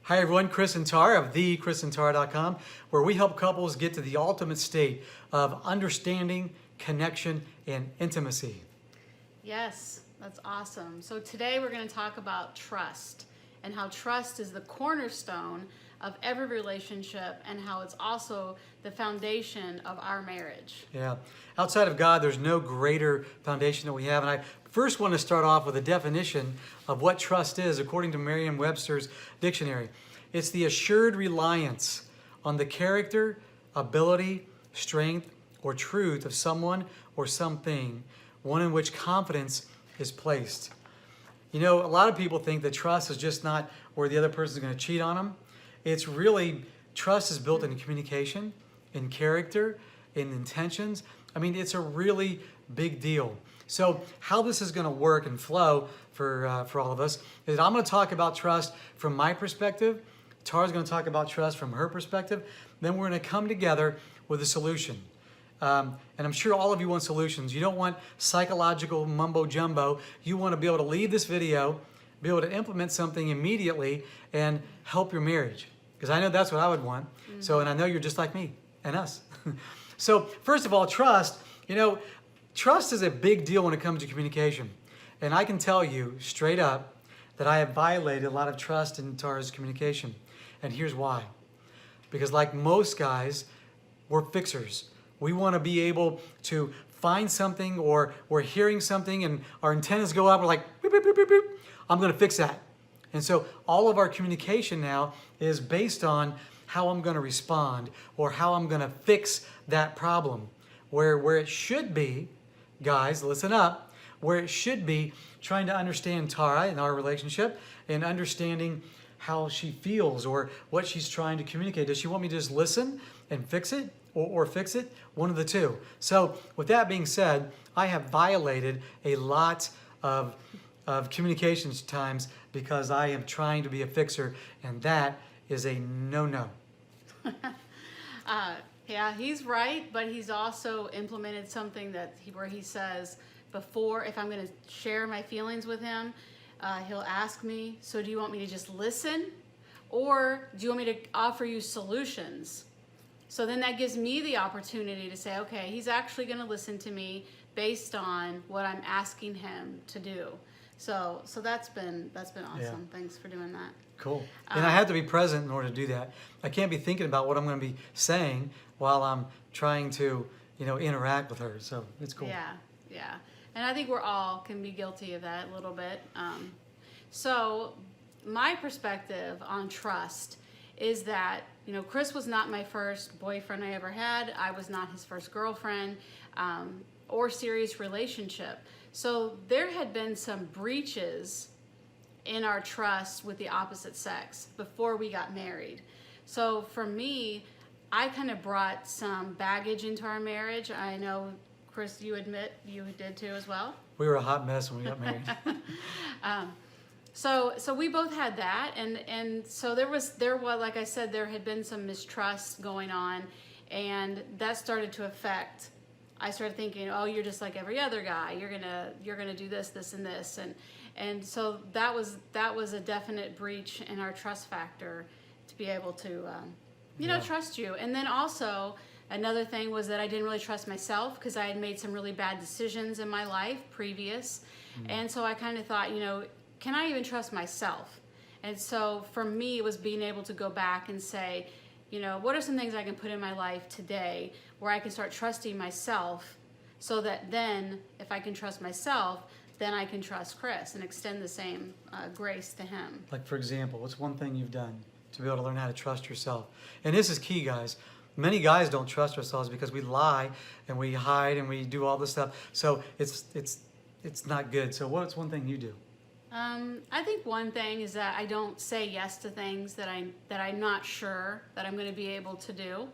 Hi everyone, Chris and Tara of thechrisandtara.com, where we help couples get to the ultimate state of understanding, connection, and intimacy. Yes, that's awesome. So today we're going to talk about trust and how trust is the cornerstone of every relationship and how it's also the foundation of our marriage. Yeah. Outside of God, there's no greater foundation that we have. And I first want to start off with a definition of what trust is according to Merriam-Webster's dictionary. It's the assured reliance on the character, ability, strength, or truth of someone or something, one in which confidence is placed. You know, a lot of people think that trust is just not where the other person is going to cheat on them. It's really, trust is built in communication, in character, in intentions. I mean, it's a really big deal. So how this is going to work and flow for all of us is I'm going to talk about trust from my perspective. Tara's going to talk about trust from her perspective. Then we're going to come together with a solution. And I'm sure all of you want solutions. You don't want psychological mumbo jumbo. You want to be able to leave this video, be able to implement something immediately and help your marriage. Because I know that's what I would want. So, and I know you're just like me and us. So first of all, trust, you know, trust is a big deal when it comes to communication. And I can tell you straight up that I have violated a lot of trust in Tara's communication. And here's why. Because like most guys, we're fixers. We want to be able to find something, or we're hearing something and our antennas go up. We're like, beep, beep, beep, beep, beep. I'm going to fix that. And so all of our communication now is based on how I'm going to respond or how I'm going to fix that problem. Where it should be, guys, listen up, where it should be trying to understand Tara and our relationship and understanding how she feels or what she's trying to communicate. Does she want me to just listen and fix it or fix it? One of the two. So with that being said, I have violated a lot of communications times because I am trying to be a fixer, and that is a no-no. Yeah, he's right, but he's also implemented something where he says, before, if I'm going to share my feelings with him, he'll ask me, so do you want me to just listen, or do you want me to offer you solutions? So then that gives me the opportunity to say, okay, he's actually going to listen to me based on what I'm asking him to do. So that's been awesome. Yeah. Thanks for doing that. Cool. And I have to be present in order to do that. I can't be thinking about what I'm going to be saying while I'm trying to, you know, interact with her. So it's cool. Yeah. And I think we're all can be guilty of that a little bit. So my perspective on trust is that, you know, Chris was not my first boyfriend I ever had. I was not his first girlfriend or serious relationship. So there had been some breaches in our trust with the opposite sex before we got married. So for me, I kind of brought some baggage into our marriage. I know, Chris, you admit you did too as well. We were a hot mess when we got married. So we both had that, and so there was like I said, there had been some mistrust going on, and that started to affect. I started thinking, oh, you're just like every other guy. You're gonna do this, and this, and so that was a definite breach in our trust factor to be able to, trust you. And then also another thing was that I didn't really trust myself because I had made some really bad decisions in my life previous, and so I kind of thought, you know, can I even trust myself? And so for me, it was being able to go back and say, you know, what are some things I can put in my life today where I can start trusting myself, so that then if I can trust myself, then I can trust Chris and extend the same grace to him. Like, for example, what's one thing you've done to be able to learn how to trust yourself? And this is key, guys. Many guys don't trust ourselves because we lie and we hide and we do all this stuff. So it's not good. So what's one thing you do? I think one thing is that I don't say yes to things that I'm not sure that I'm going to be able to do.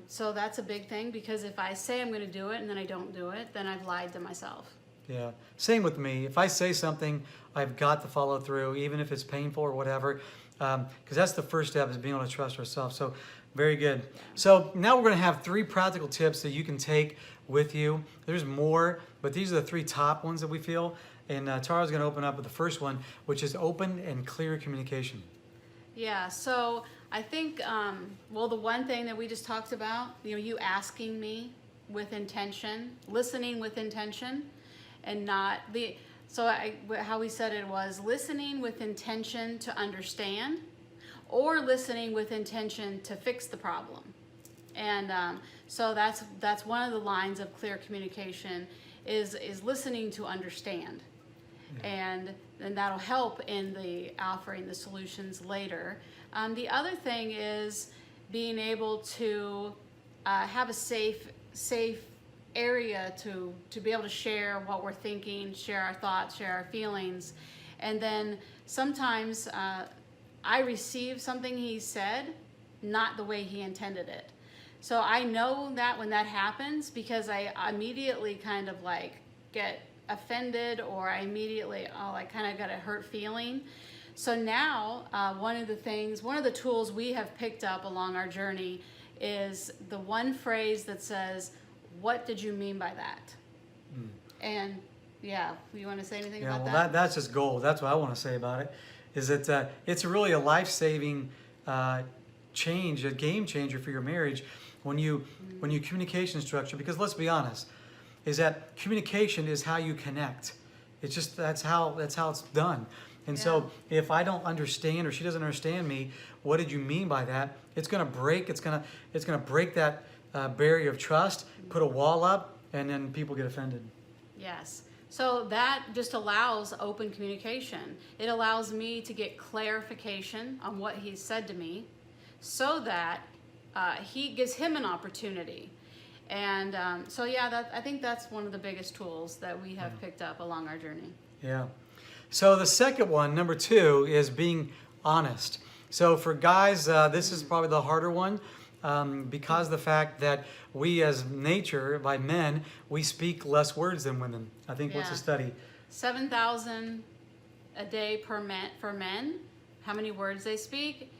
So that's a big thing, because if I say I'm going to do it and then I don't do it, then I've lied to myself. Yeah, same with me. If I say something, I've got to follow through, even if it's painful or whatever, because that's the first step, is being able to trust ourselves. So very good. So now we're going to have 3 practical tips that you can take with you. There's more, but these are the 3 top ones that we feel. And Tara's going to open up with the first one, which is open and clear communication. Yeah, so I think, well, the one thing that we just talked about, you asking me with intention, listening with intention, and not how we said it was listening with intention to understand, or listening with intention to fix the problem. And so that's one of the lines of clear communication is listening to understand. And that'll help in the offering the solutions later. The other thing is being able to have a safe area to be able to share what we're thinking, share our thoughts, share our feelings. And then sometimes I receive something he said not the way he intended it. So I know that when that happens, because I immediately kind of like get offended, or I kind of got a hurt feeling. So now one of the tools we have picked up along our journey is the one phrase that says, "What did you mean by that?" And yeah, you want to say anything about that? That's just gold. That's what I want to say about it, is that it's really a life-saving change, a game changer for your marriage when you communication structure, because let's be honest, is that communication is how you connect. It's just that's how it's done. And so if I don't understand, or she doesn't understand me, what did you mean by that? It's gonna break that barrier of trust, put a wall up, and then people get offended. Yes. So that just allows open communication. It allows me to get clarification on what he said to me, so that he gives him an opportunity. And I think that's one of the biggest tools that we have picked up along our journey. Yeah. So the second one, number 2, is being honest. So for guys, this is probably the harder one, because the fact that we as nature, by men, we speak less words than women. I think what's the study? 7,000 a day for men, how many words they speak,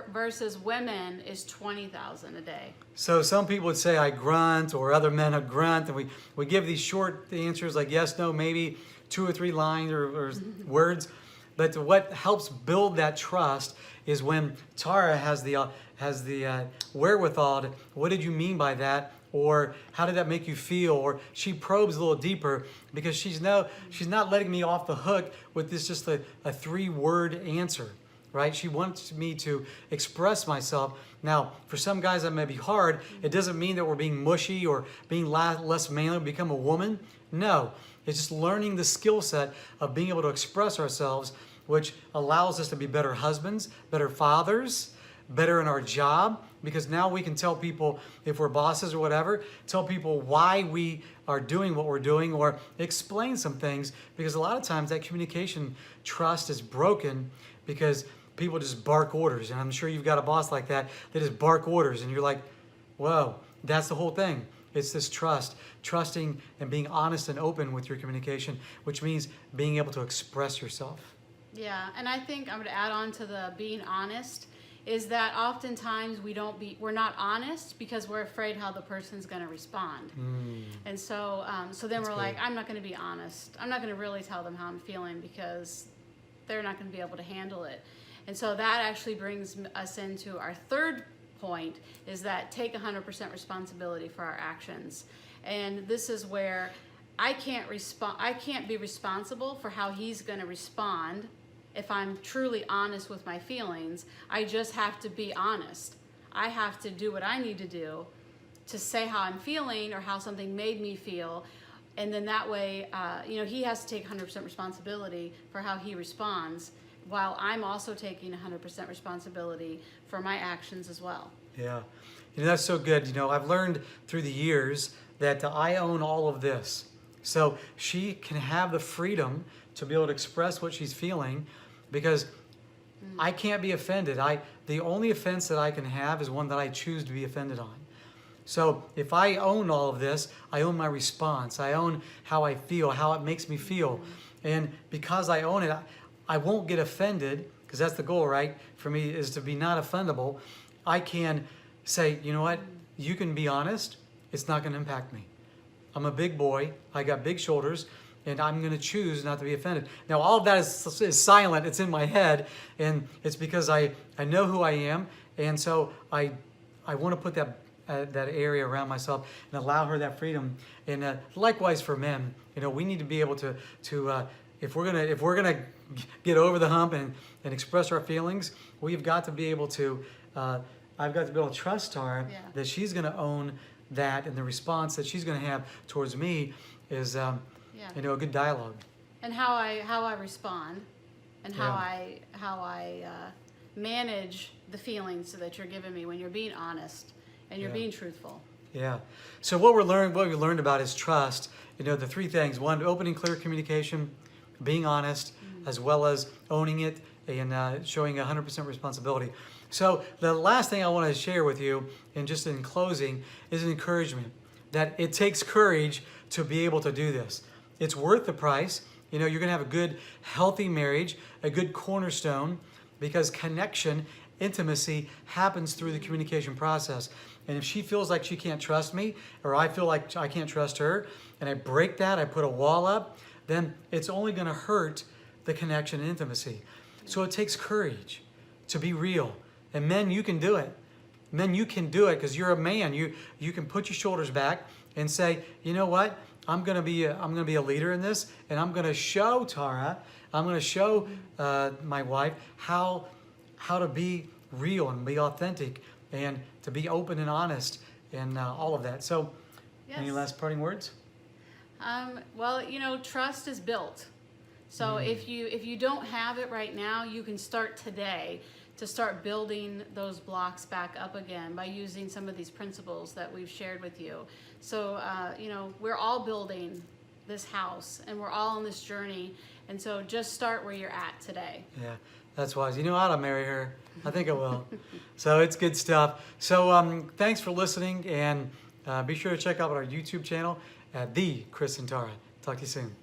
versus women is 20,000 a day. So some people would say I grunt, or other men would grunt, and we give these short answers like yes, no, maybe, 2 or 3 lines or words. But what helps build that trust is when Tara has the wherewithal to, what did you mean by that? Or how did that make you feel? Or she probes a little deeper, because she's not letting me off the hook with this just a 3-word answer. Right? She wants me to express myself. Now, for some guys that may be hard. It doesn't mean that we're being mushy or being less manly, become a woman. No, it's just learning the skill set of being able to express ourselves, which allows us to be better husbands, better fathers, better in our job, because now we can tell people, if we're bosses or whatever, tell people why we are doing what we're doing, or explain some things, because a lot of times that communication trust is broken because people just bark orders. And I'm sure you've got a boss like that just bark orders, and you're like, whoa, that's the whole thing. It's this trusting and being honest and open with your communication, which means being able to express yourself. Yeah, and I think I'm going to add on to the being honest, is that oftentimes we're not honest because we're afraid how the person's going to respond. And so then we're like, I'm not going to be honest. I'm not going to really tell them how I'm feeling, because they're not going to be able to handle it. And so that actually brings us into our third point, is that take 100% responsibility for our actions. And this is where I can't be responsible for how he's going to respond if I'm truly honest with my feelings. I just have to be honest. I have to do what I need to do to say how I'm feeling, or how something made me feel. And then that way, he has to take 100% responsibility for how he responds, while I'm also taking 100% responsibility for my actions as well. Yeah. That's so good. I've learned through the years that I own all of this. So she can have the freedom to be able to express what she's feeling, because I can't be offended. The only offense that I can have is one that I choose to be offended on. So if I own all of this, I own my response. I own how I feel, how it makes me feel. And because I own it, I won't get offended, because that's the goal, right? For me, is to be not offendable. I can say, you know what? You can be honest. It's not going to impact me. I'm a big boy. I got big shoulders. and I'm going to choose not to be offended. Now, all of that is silent. It's in my head, and it's because I know who I am, and so I want to put that area around myself and allow her that freedom. And likewise for men, we need to be able to if we're gonna get over the hump and express our feelings, we've got to be able to. I've got to be able to trust Tara that she's going to own that, and the response that she's going to have towards me is a good dialogue. And how I respond, and how I manage the feelings that you're giving me when you're being honest and you're being truthful. Yeah. So what we learned about is trust. The three things: one, open and clear communication, being honest, as well as owning it and showing 100% responsibility. So the last thing I want to share with you, and just in closing, is an encouragement that it takes courage to be able to do this. It's worth the price. You're going to have a good, healthy marriage, a good cornerstone, because connection, intimacy happens through the communication process. And if she feels like she can't trust me, or I feel like I can't trust her, and I break that, I put a wall up, then it's only going to hurt the connection and intimacy. So it takes courage to be real. And men, you can do it. Men, you can do it because you're a man. You can put your shoulders back and say, you know what? I'm gonna be a leader in this, and I'm gonna show Tara. I'm gonna show my wife how to be real and be authentic and to be open and honest and all of that. So, any last parting words? Well, trust is built. So if you don't have it right now, you can start today to start building those blocks back up again by using some of these principles that we've shared with you. So, we're all building this house, and we're all on this journey. And so just start where you're at today. Yeah, that's wise. I ought to marry her. I think I will. So it's good stuff. So thanks for listening, and be sure to check out our YouTube channel at The Chris and Tara. Talk to you soon.